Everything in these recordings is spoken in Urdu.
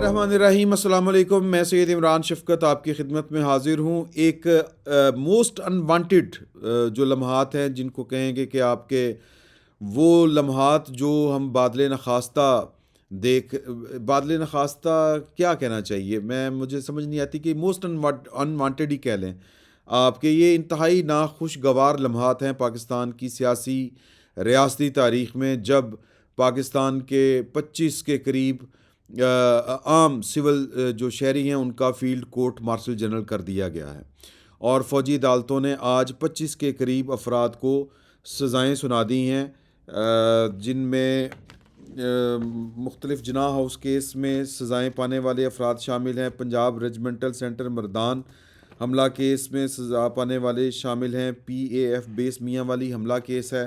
الرحمن الرحیم، السلام علیکم۔ میں سید عمران شفقت آپ کی خدمت میں حاضر ہوں۔ ایک موسٹ انوانٹیڈ جو لمحات ہیں، جن کو کہیں گے کہ آپ کے وہ لمحات جو ہم بادل نخواستہ بادل نخواستہ کیا کہنا چاہیے، مجھے سمجھ نہیں آتی کہ موسٹ انوانٹیڈ ہی کہہ لیں آپ کے۔ یہ انتہائی ناخوشگوار لمحات ہیں پاکستان کی سیاسی ریاستی تاریخ میں، جب پاکستان کے 25 کے قریب عام سول جو شہری ہیں ان کا فیلڈ کورٹ مارشل جنرل کر دیا گیا ہے، اور فوجی عدالتوں نے آج 25 کے قریب افراد کو سزائیں سنا دی ہیں، جن میں مختلف جناح ہاؤس کیس میں سزائیں پانے والے افراد شامل ہیں۔ پنجاب ریجمنٹل سینٹر مردان حملہ کیس میں سزا پانے والے شامل ہیں۔ PAF بیس میاں والی حملہ کیس ہے،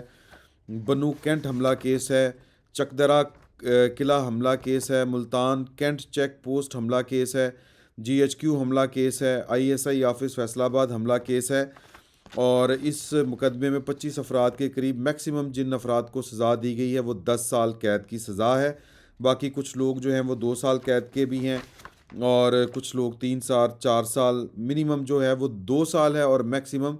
بنو کینٹ حملہ کیس ہے، چکدرہ قلعہ حملہ کیس ہے، ملتان کینٹ چیک پوسٹ حملہ کیس ہے، GHQ حملہ کیس ہے، ISI آفس فیصل آباد حملہ کیس ہے، اور اس مقدمے میں 25 افراد کے قریب میکسیمم جن افراد کو سزا دی گئی ہے وہ 10 سال قید کی سزا ہے۔ باقی کچھ لوگ جو ہیں وہ 2 سال قید کے بھی ہیں، اور کچھ لوگ 3 سال 4 سال، منیمم جو ہے وہ 2 سال ہے اور میکسیمم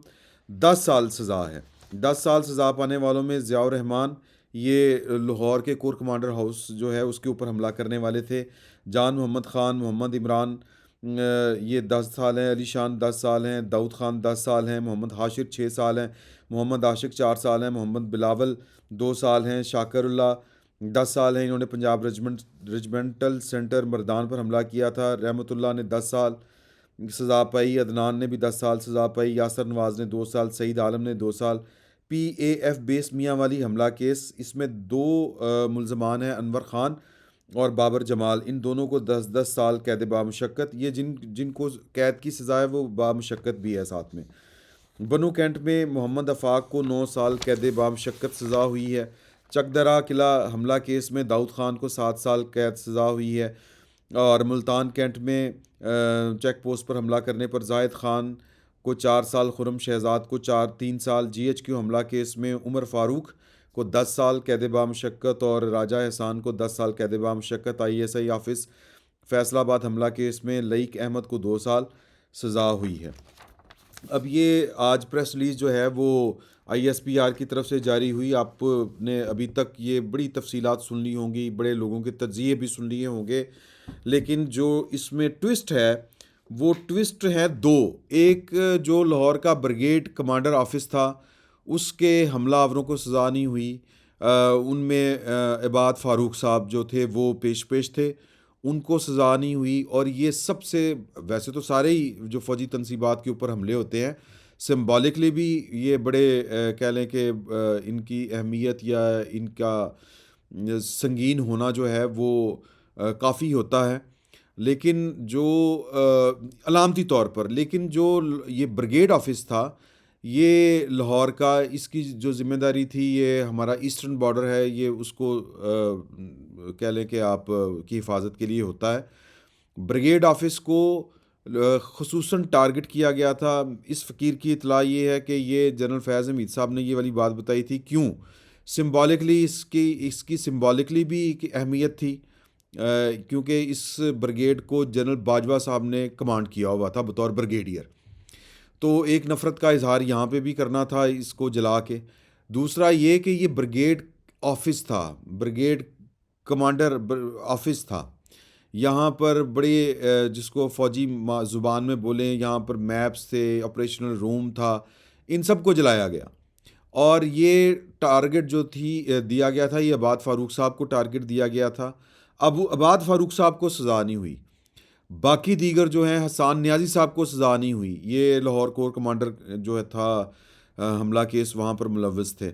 10 سال سزا ہے۔ 10 سال سزا پانے والوں میں ضیاء الرحمان، یہ لاہور کے کور کمانڈر ہاؤس جو ہے اس کے اوپر حملہ کرنے والے تھے۔ جان محمد خان، محمد عمران یہ 10 سال ہیں، علی شان 10 سال ہیں، داؤد خان 10 سال ہیں، محمد حاشر 6 سال ہیں، محمد عاشق 4 سال ہیں، محمد بلاول 2 سال ہیں، شاکر اللہ 10 سال ہیں۔ انہوں نے پنجاب ریجمنٹل سینٹر مردان پر حملہ کیا تھا۔ رحمت اللہ نے 10 سال سزا پائی، عدنان نے بھی 10 سال سزا پائی، یاسر نواز نے 2 سال، سعید عالم نے 2 سال۔ PAF بیس میاں والی حملہ کیس، اس میں 2 ملزمان ہیں، انور خان اور بابر جمال، ان دونوں کو 10 سال قید بامشقت۔ یہ جن کو قید کی سزا ہے وہ بامشقت بھی ہے ساتھ میں۔ بنو کینٹ میں محمد آفاق کو 9 سال قید بامشقت سزا ہوئی ہے۔ چکدرہ قلعہ حملہ کیس میں داؤد خان کو 7 سال قید سزا ہوئی ہے، اور ملتان کینٹ میں چیک پوسٹ پر حملہ کرنے پر زاہد خان کو 4 سال، خرم شہزاد کو 3 سال۔ GHQ حملہ کیس میں عمر فاروق کو 10 سال قید بامشقت اور راجہ احسان کو 10 سال قید بامشقت۔ ISI آفس فیصل آباد حملہ کیس میں لئیق احمد کو 2 سال سزا ہوئی ہے۔ اب یہ آج پریس ریلیز جو ہے وہ ISPR کی طرف سے جاری ہوئی۔ آپ نے ابھی تک یہ بڑی تفصیلات سن لی ہوں گی، بڑے لوگوں کے تجزیے بھی سن لیے ہوں گے، لیکن جو اس میں ٹوسٹ ہے وہ ٹوسٹ ہے 2۔ ایک جو لاہور کا بریگیڈ کمانڈر آفس تھا، اس کے حملہ آوروں کو سزا نہیں ہوئی۔ ان میں عباد فاروق صاحب جو تھے وہ پیش تھے، ان کو سزا نہیں ہوئی۔ اور یہ سب سے، ویسے تو سارے ہی جو فوجی تنصیبات کے اوپر حملے ہوتے ہیں سمبولکلی بھی یہ بڑے کہہ لیں کہ ان کی اہمیت یا ان کا سنگین ہونا جو ہے وہ کافی ہوتا ہے، لیکن جو علامتی طور پر، لیکن جو یہ بریگیڈ آفس تھا یہ لاہور کا، اس کی جو ذمہ داری تھی، یہ ہمارا ایسٹرن بارڈر ہے، یہ اس کو کہہ لیں کہ آپ کی حفاظت کے لیے ہوتا ہے۔ بریگیڈ آفس کو خصوصاً ٹارگٹ کیا گیا تھا۔ اس فقیر کی اطلاع یہ ہے کہ یہ جنرل فیض حمید صاحب نے یہ والی بات بتائی تھی۔ کیوں؟ سمبولکلی اس کی سمبولکلی بھی ایک اہمیت تھی، کیونکہ اس بریگیڈ کو جنرل باجوہ صاحب نے کمانڈ کیا ہوا تھا بطور بریگیڈیئر، تو ایک نفرت کا اظہار یہاں پہ بھی کرنا تھا اس کو جلا کے۔ دوسرا یہ کہ یہ بریگیڈ آفس تھا، بریگیڈ کمانڈر آفس تھا، یہاں پر بڑے جس کو فوجی زبان میں بولیں، یہاں پر میپس تھے، آپریشنل روم تھا، ان سب کو جلایا گیا۔ اور یہ ٹارگٹ جو دیا گیا تھا، یہ عباد فاروق صاحب کو ٹارگٹ دیا گیا تھا۔ اب عباد فاروق صاحب کو سزا نہیں ہوئی، باقی دیگر جو ہیں، حسان نیازی صاحب کو سزا نہیں ہوئی، یہ لاہور کور کمانڈر جو تھا حملہ کیس وہاں پر ملوث تھے۔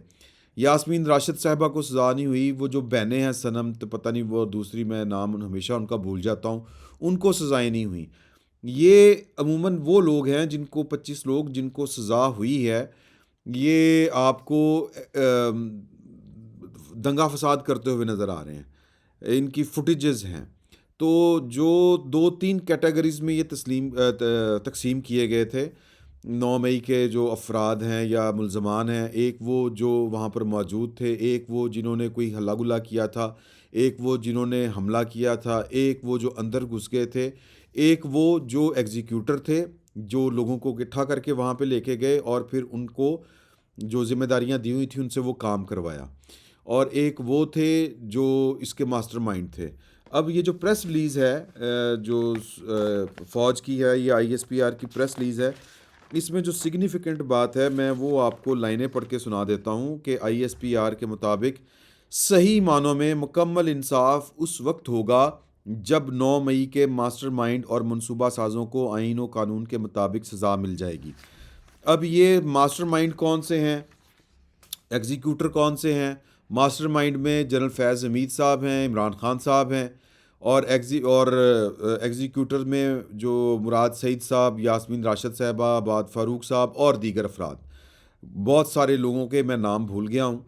یاسمین راشد صاحبہ کو سزا نہیں ہوئی، وہ جو بہنیں ہیں صنم، تو پتہ نہیں وہ دوسری، میں نام ہمیشہ ان کا بھول جاتا ہوں، ان کو سزائیں نہیں ہوئیں۔ یہ عموماً وہ لوگ ہیں جن کو 25 لوگ جن کو سزا ہوئی ہے، یہ آپ کو دنگا فساد کرتے ہوئے نظر آ رہے ہیں، ان کی فوٹیجز ہیں۔ تو جو 2-3 کیٹیگریز میں یہ تقسیم کیے گئے تھے، 9 مئی کے جو افراد ہیں یا ملزمان ہیں، ایک وہ جو وہاں پر موجود تھے، ایک وہ جنہوں نے کوئی ہلا گلا کیا تھا، ایک وہ جنہوں نے حملہ کیا تھا، ایک وہ جو اندر گھس گئے تھے، ایک وہ جو ایگزیکیوٹر تھے جو لوگوں کو اکٹھا کر کے وہاں پہ لے کے گئے اور پھر ان کو جو ذمہ داریاں دی ہوئی تھیں ان سے وہ کام کروایا، اور ایک وہ تھے جو اس کے ماسٹر مائنڈ تھے۔ اب یہ جو پریس ریلیز ہے جو فوج کی ہے، یہ آئی ایس پی آر کی پریس ریلیز ہے، اس میں جو سگنیفیکنٹ بات ہے میں وہ آپ کو لائنیں پڑھ کے سنا دیتا ہوں کہ آئی ایس پی آر کے مطابق صحیح معنوں میں مکمل انصاف اس وقت ہوگا جب 9 مئی کے ماسٹر مائنڈ اور منصوبہ سازوں کو آئین و قانون کے مطابق سزا مل جائے گی۔ اب یہ ماسٹر مائنڈ کون سے ہیں، ایگزیکیوٹر کون سے ہیں؟ ماسٹر مائنڈ میں جنرل فیض حمید صاحب ہیں، عمران خان صاحب ہیں، اور ایگزیکیوٹر میں جو مراد سعید صاحب، یاسمین راشد صاحبہ، عباد فاروق صاحب اور دیگر افراد، بہت سارے لوگوں کے میں نام بھول گیا ہوں۔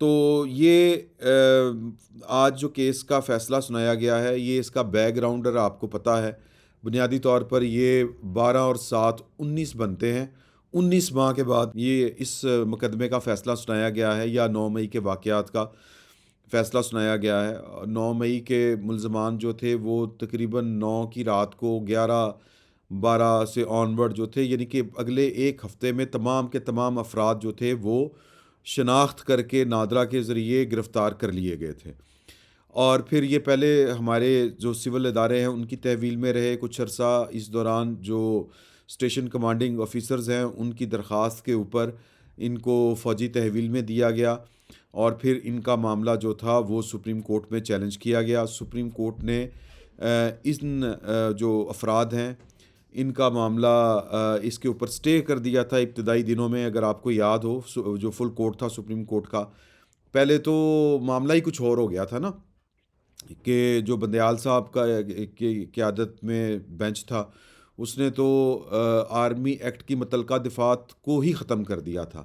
تو یہ آج جو کیس کا فیصلہ سنایا گیا ہے، یہ اس کا بیک گراؤنڈر آپ کو پتہ ہے۔ بنیادی طور پر یہ 12 اور 7 19 بنتے ہیں۔ 19 ماہ کے بعد یہ اس مقدمے کا فیصلہ سنایا گیا ہے، یا 9 مئی کے واقعات کا فیصلہ سنایا گیا ہے۔ 9 مئی کے ملزمان جو تھے وہ تقریباً 9 کی رات کو 11-12 سے آنورڈ جو تھے، یعنی کہ اگلے ایک ہفتے میں تمام کے تمام افراد جو تھے وہ شناخت کر کے نادرا کے ذریعے گرفتار کر لیے گئے تھے، اور پھر یہ پہلے ہمارے جو سول ادارے ہیں ان کی تحویل میں رہے کچھ عرصہ۔ اس دوران جو اسٹیشن کمانڈنگ آفیسرز ہیں ان کی درخواست کے اوپر ان کو فوجی تحویل میں دیا گیا، اور پھر ان کا معاملہ جو تھا وہ سپریم کورٹ میں چیلنج کیا گیا۔ سپریم کورٹ نے ان جو افراد ہیں ان کا معاملہ اس کے اوپر سٹے کر دیا تھا ابتدائی دنوں میں۔ اگر آپ کو یاد ہو، جو فل کورٹ تھا سپریم کورٹ کا، پہلے تو معاملہ ہی کچھ اور ہو گیا تھا نا، کہ جو بندیال صاحب کی قیادت میں بینچ تھا اس نے تو آرمی ایکٹ کی متعلقہ دفعات کو ہی ختم کر دیا تھا۔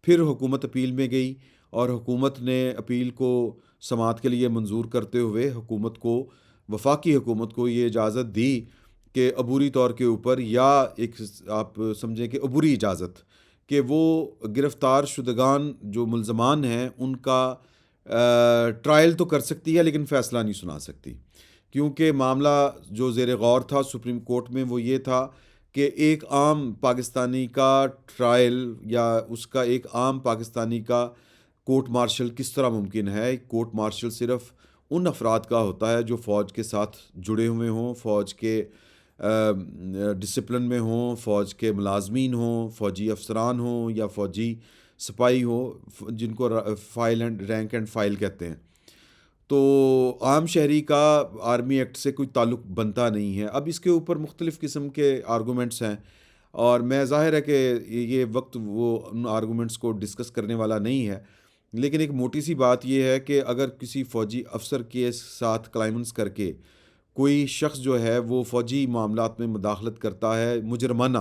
پھر حکومت اپیل میں گئی اور حکومت نے اپیل کو سماعت کے لیے منظور کرتے ہوئے وفاقی حکومت کو یہ اجازت دی کہ عبوری طور کے اوپر، یا ایک آپ سمجھیں کہ عبوری اجازت، کہ وہ گرفتار شدگان جو ملزمان ہیں ان کا ٹرائل تو کر سکتی ہے لیکن فیصلہ نہیں سنا سکتی، کیونکہ معاملہ جو زیر غور تھا سپریم کورٹ میں وہ یہ تھا کہ ایک عام پاکستانی کا ٹرائل یا اس کا ایک عام پاکستانی کا کورٹ مارشل کس طرح ممکن ہے۔ کورٹ مارشل صرف ان افراد کا ہوتا ہے جو فوج کے ساتھ جڑے ہوئے ہوں، فوج کے ڈسپلن میں ہوں، فوج کے ملازمین ہوں، فوجی افسران ہوں یا فوجی سپاہی ہوں، جن کو رینک اینڈ فائل کہتے ہیں۔ تو عام شہری کا آرمی ایکٹ سے کوئی تعلق بنتا نہیں ہے۔ اب اس کے اوپر مختلف قسم کے آرگومنٹس ہیں، اور میں ظاہر ہے کہ یہ وقت وہ ان آرگومنٹس کو ڈسکس کرنے والا نہیں ہے، لیکن ایک موٹی سی بات یہ ہے کہ اگر کسی فوجی افسر کے ساتھ کلائمنس کر کے کوئی شخص جو ہے وہ فوجی معاملات میں مداخلت کرتا ہے مجرمانہ،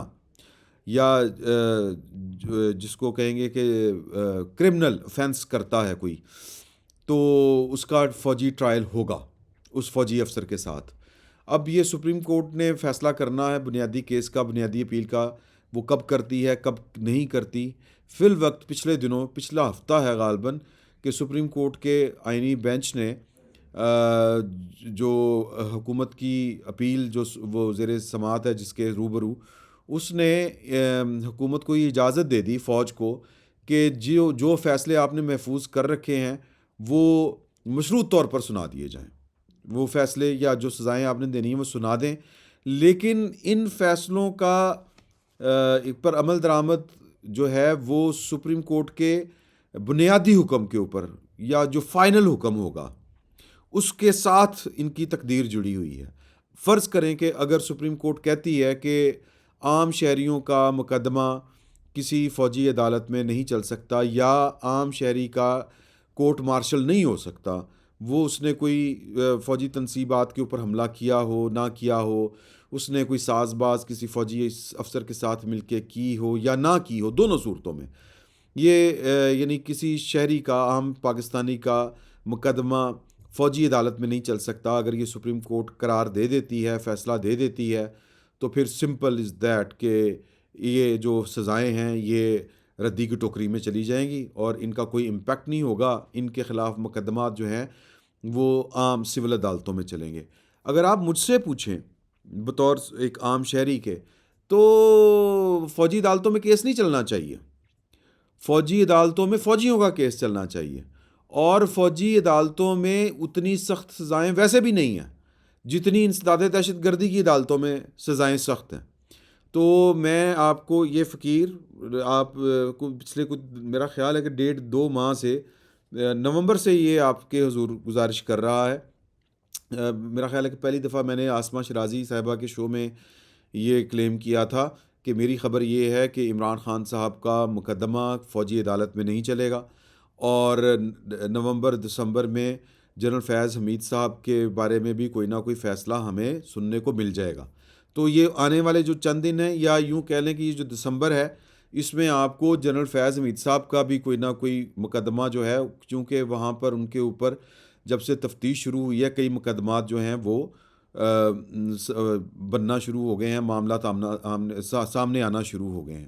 یا جس کو کہیں گے کہ کرمنل offense کرتا ہے کوئی، تو اس کا فوجی ٹرائل ہوگا اس فوجی افسر کے ساتھ۔ اب یہ سپریم کورٹ نے فیصلہ کرنا ہے بنیادی کیس کا، بنیادی اپیل کا، وہ کب کرتی ہے کب نہیں کرتی۔ فی الوقت پچھلا ہفتہ ہے غالباً کہ سپریم کورٹ کے آئینی بینچ نے جو حکومت کی اپیل جو وہ زیر سماعت ہے جس کے روبرو، اس نے حکومت کو یہ اجازت دے دی فوج کو کہ جو فیصلے آپ نے محفوظ کر رکھے ہیں وہ مشروط طور پر سنا دیے جائیں، وہ فیصلے یا جو سزائیں آپ نے دینی ہیں وہ سنا دیں، لیکن ان فیصلوں کا پر عمل درآمد جو ہے وہ سپریم کورٹ کے بنیادی حکم کے اوپر، یا جو فائنل حکم ہوگا اس کے ساتھ ان کی تقدیر جڑی ہوئی ہے۔ فرض کریں کہ اگر سپریم کورٹ کہتی ہے کہ عام شہریوں کا مقدمہ کسی فوجی عدالت میں نہیں چل سکتا، یا عام شہری کا کورٹ مارشل نہیں ہو سکتا، وہ اس نے کوئی فوجی تنصیبات کے اوپر حملہ کیا ہو نہ کیا ہو، اس نے کوئی ساز باز کسی فوجی افسر کے ساتھ مل کے کی ہو یا نہ کی ہو، دونوں صورتوں میں یہ یعنی کسی شہری کا، عام پاکستانی کا مقدمہ فوجی عدالت میں نہیں چل سکتا۔ اگر یہ سپریم کورٹ قرار دے دیتی ہے، فیصلہ دے دیتی ہے، تو پھر سمپل از دیٹ کہ یہ جو سزائیں ہیں یہ ردی کی ٹوکری میں چلی جائیں گی اور ان کا کوئی امپیکٹ نہیں ہوگا. ان کے خلاف مقدمات جو ہیں وہ عام سول عدالتوں میں چلیں گے. اگر آپ مجھ سے پوچھیں بطور ایک عام شہری کے، تو فوجی عدالتوں میں کیس نہیں چلنا چاہیے. فوجی عدالتوں میں فوجیوں کا کیس چلنا چاہیے، اور فوجی عدالتوں میں اتنی سخت سزائیں ویسے بھی نہیں ہیں جتنی انسداد دہشت گردی کی عدالتوں میں سزائیں سخت ہیں. تو میں آپ کو یہ فقیر آپ کو پچھلے کچھ میرا خیال ہے کہ 1.5-2 ماہ سے نومبر سے یہ آپ کے حضور گزارش کر رہا ہے. میرا خیال ہے کہ پہلی دفعہ میں نے آسمہ شرازی صاحبہ کے شو میں یہ کلیم کیا تھا کہ میری خبر یہ ہے کہ عمران خان صاحب کا مقدمہ فوجی عدالت میں نہیں چلے گا، اور نومبر دسمبر میں جنرل فیض حمید صاحب کے بارے میں بھی کوئی نہ کوئی فیصلہ ہمیں سننے کو مل جائے گا. تو یہ آنے والے جو چند دن ہیں، یا یوں کہہ لیں کہ یہ جو دسمبر ہے، اس میں آپ کو جنرل فیض حمید صاحب کا بھی کوئی نہ کوئی مقدمہ جو ہے، چونکہ وہاں پر ان کے اوپر جب سے تفتیش شروع ہوئی ہے کئی مقدمات جو ہیں وہ بننا شروع ہو گئے ہیں، معاملات سامنے آنا شروع ہو گئے ہیں.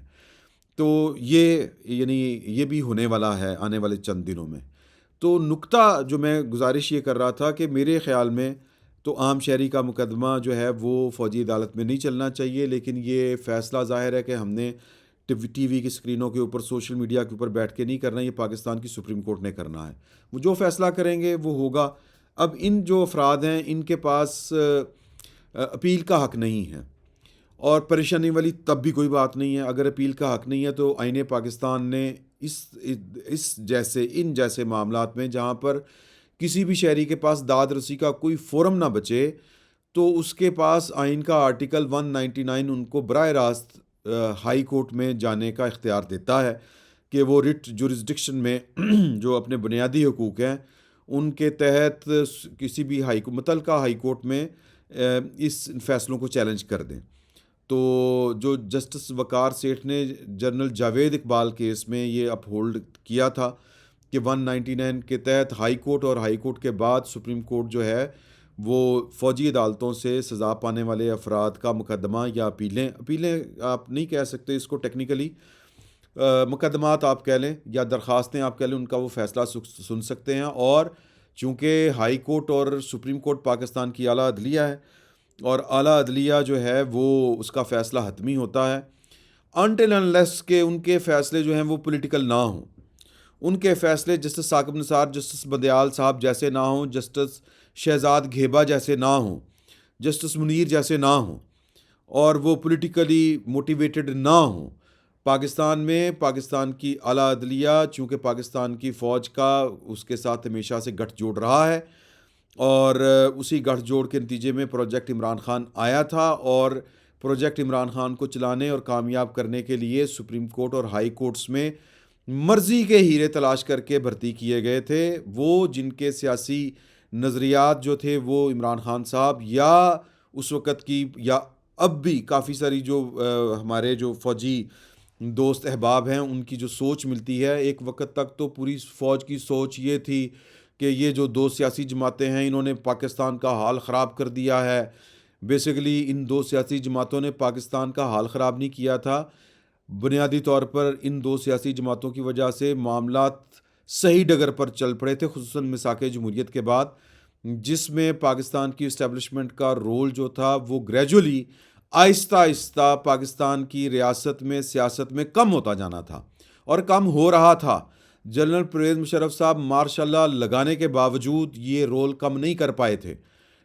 تو یہ یعنی یہ بھی ہونے والا ہے آنے والے چند دنوں میں. تو نکتہ جو میں گزارش یہ کر رہا تھا کہ میرے خیال میں تو عام شہری کا مقدمہ جو ہے وہ فوجی عدالت میں نہیں چلنا چاہیے، لیکن یہ فیصلہ ظاہر ہے کہ ہم نے ٹی وی کی اسکرینوں کے اوپر، سوشل میڈیا کے اوپر بیٹھ کے نہیں کرنا، یہ پاکستان کی سپریم کورٹ نے کرنا ہے. وہ جو فیصلہ کریں گے وہ ہوگا. اب ان جو افراد ہیں ان کے پاس اپیل کا حق نہیں ہے، اور پریشانی والی تب بھی کوئی بات نہیں ہے. اگر اپیل کا حق نہیں ہے تو آئین پاکستان نے ان جیسے معاملات میں جہاں پر کسی بھی شہری کے پاس داد رسی کا کوئی فورم نہ بچے، تو اس کے پاس آئین کا آرٹیکل 199 ان کو براہ راست ہائی کورٹ میں جانے کا اختیار دیتا ہے کہ وہ رٹ جورسڈکشن میں جو اپنے بنیادی حقوق ہیں ان کے تحت کسی بھی متعلقہ ہائی کورٹ میں اس فیصلوں کو چیلنج کر دیں. تو جو جسٹس وقار سیٹھ نے جنرل جاوید اقبال کیس میں یہ اپ ہولڈ کیا تھا کہ 199 کے تحت ہائی کورٹ اور ہائی کورٹ کے بعد سپریم کورٹ جو ہے وہ فوجی عدالتوں سے سزا پانے والے افراد کا مقدمہ یا اپیلیں آپ نہیں کہہ سکتے اس کو ٹیکنیکلی، مقدمات آپ کہہ لیں یا درخواستیں آپ کہہ لیں، ان کا وہ فیصلہ سن سکتے ہیں. اور چونکہ ہائی کورٹ اور سپریم کورٹ پاکستان کی اعلیٰ عدلیہ ہے، اور اعلیٰ عدلیہ جو ہے وہ اس کا فیصلہ حتمی ہوتا ہے انٹل انلیس کہ ان کے فیصلے جو ہیں وہ پولیٹیکل نہ ہوں. ان کے فیصلے جسٹس ثاقب نثار، جسٹس بدیال صاحب جیسے نہ ہوں، جسٹس شہزاد گھیبا جیسے نہ ہوں، جسٹس منیر جیسے نہ ہوں، اور وہ پولیٹیکلی موٹیویٹڈ نہ ہوں. پاکستان میں پاکستان کی اعلیٰ عدلیہ چونکہ پاکستان کی فوج کا اس کے ساتھ ہمیشہ سے گٹھ جوڑ رہا ہے، اور اسی گٹھ جوڑ کے نتیجے میں پروجیکٹ عمران خان آیا تھا، اور پروجیکٹ عمران خان کو چلانے اور کامیاب کرنے کے لیے سپریم کورٹ اور ہائی کورٹس میں مرضی کے ہیرے تلاش کر کے بھرتی کیے گئے تھے. وہ جن کے سیاسی نظریات جو تھے وہ عمران خان صاحب یا اس وقت کی یا اب بھی کافی ساری جو ہمارے جو فوجی دوست احباب ہیں ان کی جو سوچ ملتی ہے. ایک وقت تک تو پوری فوج کی سوچ یہ تھی کہ یہ جو دو سیاسی جماعتیں ہیں انہوں نے پاکستان کا حال خراب کر دیا ہے. بیسیکلی ان دو سیاسی جماعتوں نے پاکستان کا حال خراب نہیں کیا تھا، بنیادی طور پر ان دو سیاسی جماعتوں کی وجہ سے معاملات صحیح ڈگر پر چل پڑے تھے، خصوصاً مساق جمہوریت کے بعد، جس میں پاکستان کی اسٹیبلشمنٹ کا رول جو تھا وہ گریجولی آہستہ آہستہ پاکستان کی ریاست میں سیاست میں کم ہوتا جانا تھا اور کم ہو رہا تھا. جنرل پرویز مشرف صاحب ماشاء اللہ لگانے کے باوجود یہ رول کم نہیں کر پائے تھے،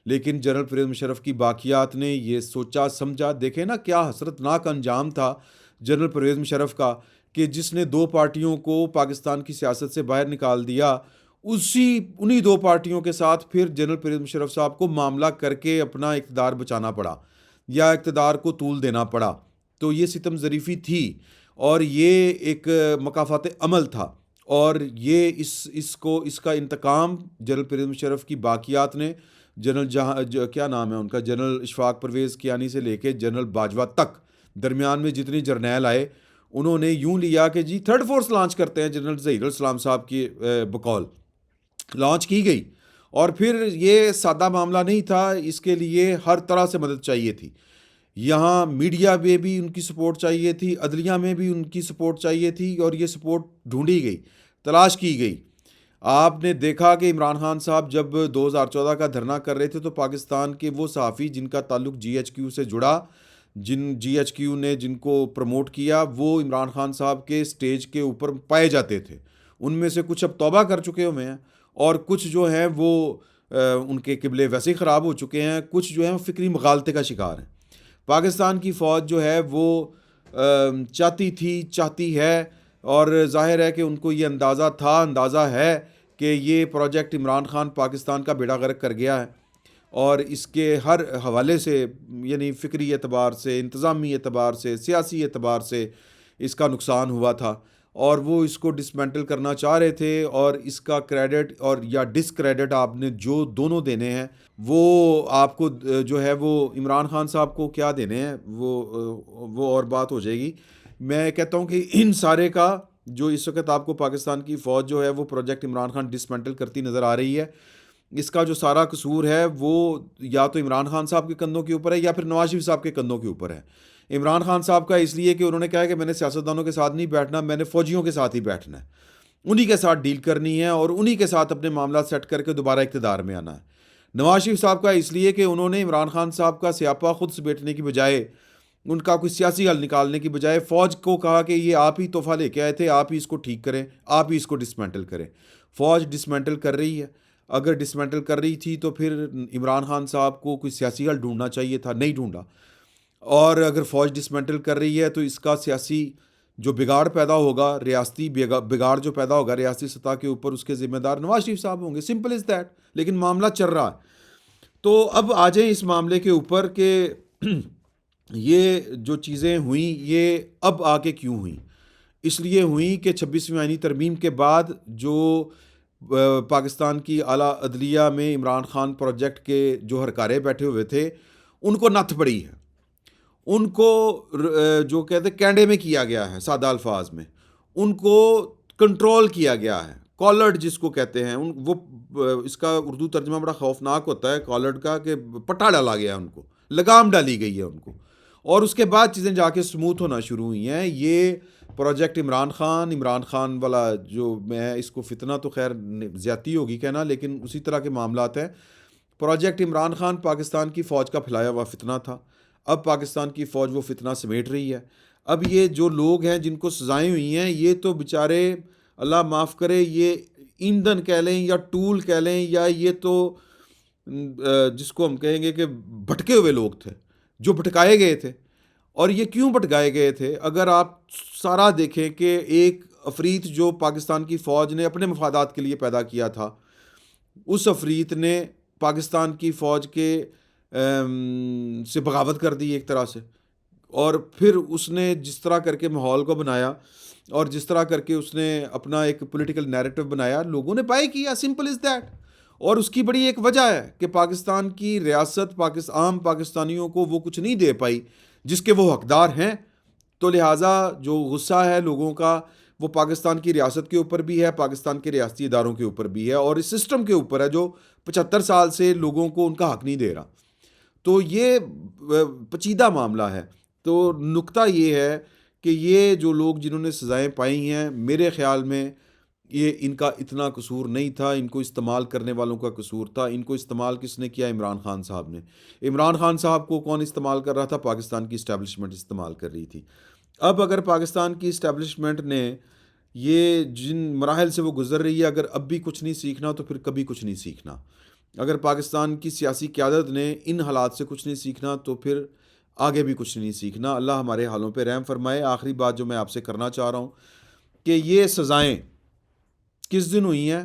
لیکن جنرل پرویز مشرف کی باقیات نے یہ سوچا سمجھا. دیکھیں نا کیا حسرتناک انجام تھا جنرل پرویز مشرف کا کہ جس نے دو پارٹیوں کو پاکستان کی سیاست سے باہر نکال دیا، انہی دو پارٹیوں کے ساتھ پھر جنرل پرویز مشرف صاحب کو معاملہ کر کے اپنا اقتدار بچانا پڑا یا اقتدار کو طول دینا پڑا. تو یہ ستم ظریفی تھی اور یہ ایک مکافات عمل تھا، اور یہ اس کا انتقام جنرل پرویز مشرف کی باقیات نے کیا نام ہے ان کا، جنرل اشفاق پرویز کیانی سے لے کے جنرل باجوہ تک درمیان میں جتنی جرنیل آئے انہوں نے یوں لیا کہ جی تھرڈ فورس لانچ کرتے ہیں. جنرل ظہیر الاسلام صاحب کی بقول لانچ کی گئی، اور پھر یہ سادہ معاملہ نہیں تھا، اس کے لیے ہر طرح سے مدد چاہیے تھی. یہاں میڈیا میں بھی ان کی سپورٹ چاہیے تھی، عدلیہ میں بھی ان کی سپورٹ چاہیے تھی، اور یہ سپورٹ ڈھونڈی گئی، تلاش کی گئی۔ آپ نے دیکھا کہ عمران خان صاحب جب 2014 کا دھرنا کر رہے تھے تو پاکستان کے وہ صحافی جن کا تعلق جی ایچ کیو سے جڑا، جن جی ایچ کیو نے جن کو پروموٹ کیا، وہ عمران خان صاحب کے سٹیج کے اوپر پائے جاتے تھے۔ ان میں سے کچھ اب توبہ کر چکے ہوئے ہیں، اور کچھ جو ہیں وہ ان کے قبلے ویسے ہی خراب ہو چکے ہیں، کچھ جو ہیں وہ فکری مغالطے کا شکار ہیں۔ پاکستان کی فوج جو ہے وہ چاہتی ہے، اور ظاہر ہے کہ ان کو یہ اندازہ ہے کہ یہ پروجیکٹ عمران خان پاکستان کا بیڑا غرق کر گیا ہے، اور اس کے ہر حوالے سے، یعنی فکری اعتبار سے، انتظامی اعتبار سے، سیاسی اعتبار سے اس کا نقصان ہوا تھا، اور وہ اس کو ڈسمینٹل کرنا چاہ رہے تھے، اور اس کا کریڈٹ اور یا ڈس کریڈٹ آپ نے جو دونوں دینے ہیں، وہ آپ کو جو ہے وہ عمران خان صاحب کو کیا دینے ہیں، وہ اور بات ہو جائے گی۔ میں کہتا ہوں کہ ان سارے کا جو اس وقت آپ کو پاکستان کی فوج جو ہے وہ پروجیکٹ عمران خان ڈسمینٹل کرتی نظر آ رہی ہے، اس کا جو سارا قصور ہے وہ یا تو عمران خان صاحب کے کندھوں کے اوپر ہے، یا پھر نواز شریف صاحب کے کندھوں کے اوپر ہے۔ عمران خان صاحب کا اس لیے کہ انہوں نے کہا ہے کہ میں نے سیاستدانوں کے ساتھ نہیں بیٹھنا، میں نے فوجیوں کے ساتھ ہی بیٹھنا ہے، انہی کے ساتھ ڈیل کرنی ہے، اور انہی کے ساتھ اپنے معاملات سیٹ کر کے دوبارہ اقتدار میں آنا ہے۔ نواز شریف صاحب کا اس لیے کہ انہوں نے عمران خان صاحب کا سیاپا خود سمیٹنے کی بجائے، ان کا کوئی سیاسی حل نکالنے کی بجائے، فوج کو کہا کہ یہ آپ ہی تحفہ لے کے آئے تھے، آپ ہی اس کو ٹھیک کریں، آپ ہی اس کو ڈسمینٹل کریں۔ فوج ڈسمینٹل کر رہی ہے، اگر ڈسمینٹل کر رہی تھی تو پھر عمران خان صاحب کو کوئی سیاسی حل ڈھونڈنا چاہیے تھا، نہیں ڈھونڈا، اور اگر فوج ڈسمینٹل کر رہی ہے تو اس کا سیاسی جو بگاڑ پیدا ہوگا، ریاستی بگاڑ جو پیدا ہوگا ریاستی سطح کے اوپر، اس کے ذمہ دار نواز شریف صاحب ہوں گے، سمپل از دیٹ۔ لیکن معاملہ چل رہا ہے۔ تو اب آ جائیں اس معاملے کے اوپر کہ یہ جو چیزیں ہوئیں یہ اب آ کے کیوں ہوئیں؟ اس لیے ہوئیں کہ 26ویں آئینی ترمیم کے بعد جو پاکستان کی اعلیٰ عدلیہ میں عمران خان پروجیکٹ کے جو ہرکارے بیٹھے ہوئے تھے، ان کو نتھ پڑی ہے، ان کو جو کہتے ہیں کینڈے میں کیا گیا ہے، سادہ الفاظ میں ان کو کنٹرول کیا گیا ہے، کالرڈ جس کو کہتے ہیں، وہ اس کا اردو ترجمہ بڑا خوفناک ہوتا ہے کالرڈ کا، کہ پٹا ڈالا گیا ہے، ان کو لگام ڈالی گئی ہے ان کو، اور اس کے بعد چیزیں جا کے سموتھ ہونا شروع ہوئی ہیں۔ یہ پروجیکٹ عمران خان والا جو، میں اس کو فتنہ تو خیر زیادتی ہوگی کہنا، لیکن اسی طرح کے معاملات ہیں۔ پروجیکٹ عمران خان پاکستان کی فوج کا پھیلایا ہوا فتنہ تھا، اب پاکستان کی فوج وہ فتنہ سمیٹ رہی ہے۔ اب یہ جو لوگ ہیں جن کو سزائیں ہوئی ہیں، یہ تو بیچارے اللہ معاف کرے، یہ ایندھن کہہ لیں یا ٹول کہہ لیں، یا یہ تو جس کو ہم کہیں گے کہ بھٹکے ہوئے لوگ تھے جو بھٹکائے گئے تھے۔ اور یہ کیوں بھٹکائے گئے تھے؟ اگر آپ سارا دیکھیں کہ ایک عفریت جو پاکستان کی فوج نے اپنے مفادات کے لیے پیدا کیا تھا، اس عفریت نے پاکستان کی فوج کے سے بغاوت کر دی ایک طرح سے، اور پھر اس نے جس طرح کر کے ماحول کو بنایا، اور جس طرح کر کے اس نے اپنا ایک پولیٹیکل نیریٹو بنایا، لوگوں نے بائی کیا، سمپل از دیٹ۔ اور اس کی بڑی ایک وجہ ہے کہ پاکستان کی ریاست عام پاکستانیوں کو وہ کچھ نہیں دے پائی جس کے وہ حقدار ہیں، تو لہٰذا جو غصہ ہے لوگوں کا وہ پاکستان کی ریاست کے اوپر بھی ہے، پاکستان کے ریاستی اداروں کے اوپر بھی ہے، اور اس سسٹم کے اوپر ہے جو 75 سال سے لوگوں کو ان کا حق نہیں دے رہا۔ تو یہ پیچیدہ معاملہ ہے۔ تو نکتہ یہ ہے کہ یہ جو لوگ جنہوں نے سزائیں پائی ہیں، میرے خیال میں یہ ان کا اتنا قصور نہیں تھا، ان کو استعمال کرنے والوں کا قصور تھا۔ ان کو استعمال کس نے کیا؟ عمران خان صاحب نے۔ عمران خان صاحب کو کون استعمال کر رہا تھا؟ پاکستان کی اسٹیبلشمنٹ استعمال کر رہی تھی۔ اب اگر پاکستان کی اسٹیبلشمنٹ نے یہ جن مراحل سے وہ گزر رہی ہے، اگر اب بھی کچھ نہیں سیکھنا تو پھر کبھی کچھ نہیں سیکھنا۔ اگر پاکستان کی سیاسی قیادت نے ان حالات سے کچھ نہیں سیکھنا تو پھر آگے بھی کچھ نہیں سیکھنا۔ اللہ ہمارے حالوں پہ رحم فرمائے۔ آخری بات جو میں آپ سے کرنا چاہ رہا ہوں کہ یہ سزائیں کس دن ہوئی ہیں،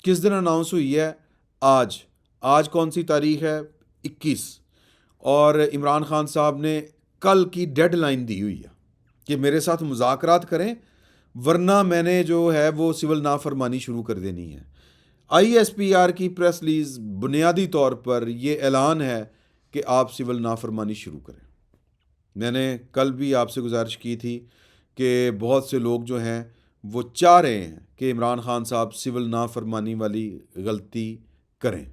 کس دن اناؤنس ہوئی ہے؟ آج کون سی تاریخ ہے؟ 21۔ اور عمران خان صاحب نے کل کی ڈیڈ لائن دی ہوئی ہے کہ میرے ساتھ مذاکرات کریں، ورنہ میں نے جو ہے وہ سول نافرمانی شروع کر دینی ہے۔ ISPR کی پریس ریلیز بنیادی طور پر یہ اعلان ہے کہ آپ سول نافرمانی شروع کریں۔ میں نے کل بھی آپ سے گزارش کی تھی کہ بہت سے لوگ جو ہیں وہ چاہ رہے ہیں کہ عمران خان صاحب سول نافرمانی والی غلطی کریں،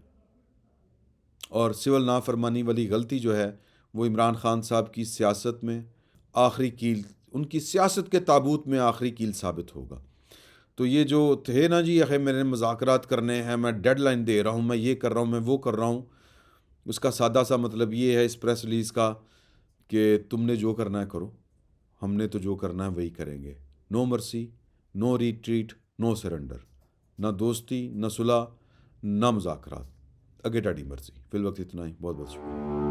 اور سول نافرمانی والی غلطی جو ہے وہ عمران خان صاحب کی سیاست میں آخری کیل، ان کی سیاست کے تابوت میں آخری کیل ثابت ہوگا۔ تو یہ جو تھے نا جی اخی میرے مذاکرات کرنے ہیں، میں ڈیڈ لائن دے رہا ہوں، میں یہ کر رہا ہوں، میں وہ کر رہا ہوں، اس کا سادہ سا مطلب یہ ہے اس پریس ریلیز کا کہ تم نے جو کرنا ہے کرو، ہم نے تو جو کرنا ہے وہی کریں گے۔ نو مرسی، نو ریٹریٹ، نو سرنڈر، نہ دوستی، نہ صلح، نہ مذاکرات، اگے ٹاڈی مرضی۔ فی الوقت اتنا ہی، بہت بہت شکریہ۔